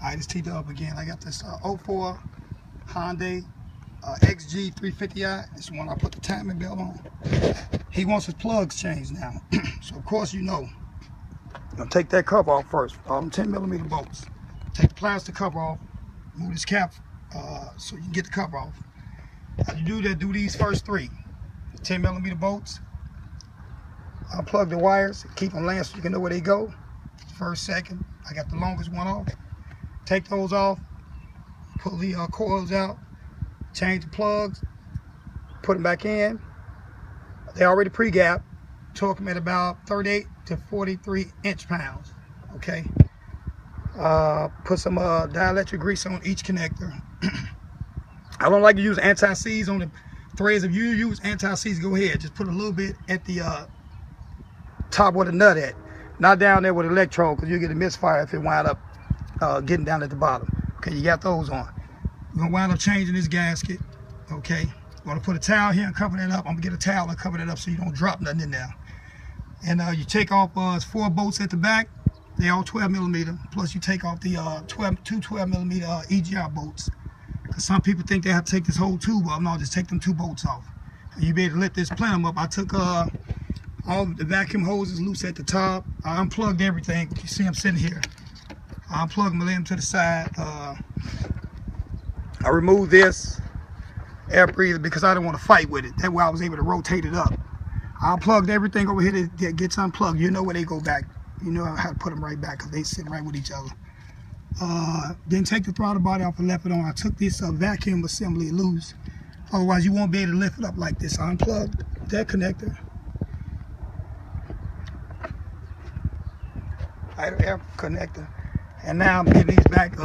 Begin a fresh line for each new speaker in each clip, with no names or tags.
Alright, it's Tdub again. I got this 04 Hyundai XG 350i. This is the one I put the timing belt on. He wants his plugs changed now. So of course you know, you're gonna take that cover off first. All them 10mm bolts. Take the plastic cover off. Move this cap so you can get the cover off. How you do that? Do these first three. 10mm bolts. Unplug the wires. Keep them laying so you can know where they go. First, second. I got the longest one off. Take those off, pull the coils out, change the plugs, put them back in. They already pre-gapped. Torque them at about 38 to 43 inch-pounds. Okay. Put some dielectric grease on each connector. I don't like to use anti-seize on the threads. If you use anti-seize, go ahead. Just put a little bit at the top where the nut at. Not down there with the electrode, because you'll get a misfire if it wind up getting down at the bottom. Okay, you got those on. We're gonna wind up changing this gasket. Okay, I'm gonna put a towel here and cover that up. I'm gonna get a towel and cover that up so you don't drop nothing in there. And you take off 4 bolts at the back. They all 12mm. Plus you take off the two 12mm EGR bolts. Because some people think they have to take this whole tube off. No, just take them 2 bolts off. And you be able to lift this plenum up. I took all the vacuum hoses loose at the top. I unplugged everything. You see I'm sitting here. I unplugged them, lay them to the side. I removed this air breather because I didn't want to fight with it. That way I was able to rotate it up. I unplugged everything over here that gets unplugged. You know where they go back. You know how to put them right back because they sit right with each other. Then take the throttle body off and left it on. I took this vacuum assembly loose. Otherwise you won't be able to lift it up like this. I unplugged that connector. Air connector. And now I'm getting these back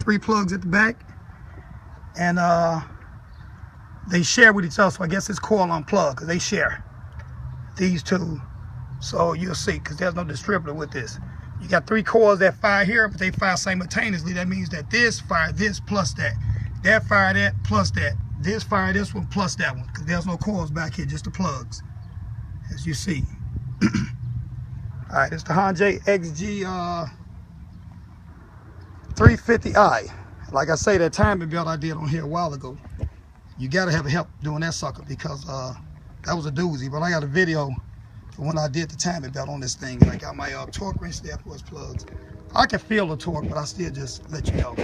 3 plugs at the back, and they share with each other, so I guess it's coil unplugged because they share these 2. So you'll see, because there's no distributor with this. You got 3 coils that fire here, but they fire simultaneously. That means that this fire this plus that fire that plus that, this fire this one plus that one, because there's no coils back here, just the plugs, as you see. All right, it's the Hyundai XG 350i. Like I say, that timing belt I did on here a while ago, you gotta have help doing that sucker because that was a doozy. But I got a video for when I did the timing belt on this thing. I got my torque wrench there for its plugs. I can feel the torque, but I still just let you know.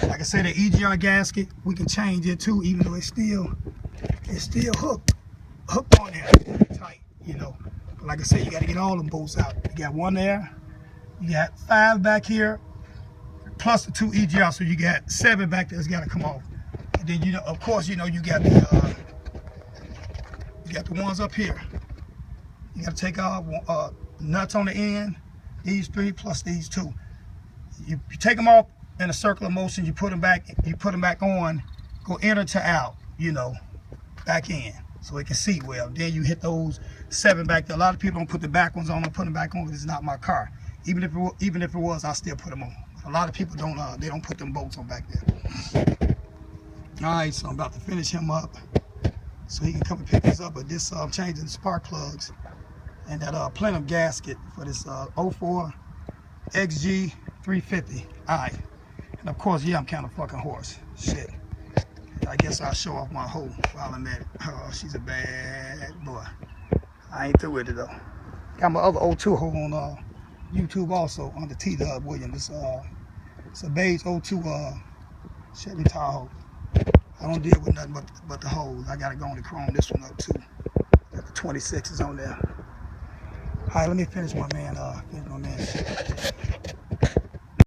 Like I say, the EGR gasket, we can change it too, even though it's still hooked on there, tight, you know. But like I said, you got to get all them bolts out. You got 1 there, you got 5 back here, plus the 2 EGR, so you got 7 back there that's got to come off. And then, you know, of course, you know, you got the ones up here. You got to take off nuts on the end, these 3 plus these 2. You take them off in a circular motion, you put them back on, go enter to out, you know, back in, so it can see well. Then you hit those 7 back there. A lot of people don't put the back ones on. I put them back on because it's not my car. Even if it was, I still put them on. A lot of people don't. They don't put them bolts on back there. All right, so I'm about to finish him up, so he can come and pick this up. But this, I'm changing the spark plugs and that plenum gasket for this 04 XG 350. All right, and of course, yeah, I'm kind of fucking hoarse. Shit. I guess I'll show off my hoe while I'm at it. Oh, she's a bad boy. I ain't through with it though. Got my other 02 hoe on YouTube also, on the Tdub Williams. It's a beige 02 Chevy Tahoe. I don't deal with nothing but the holes. I gotta go on the chrome this one up too. Got the 26s on there. All right, let me finish my man.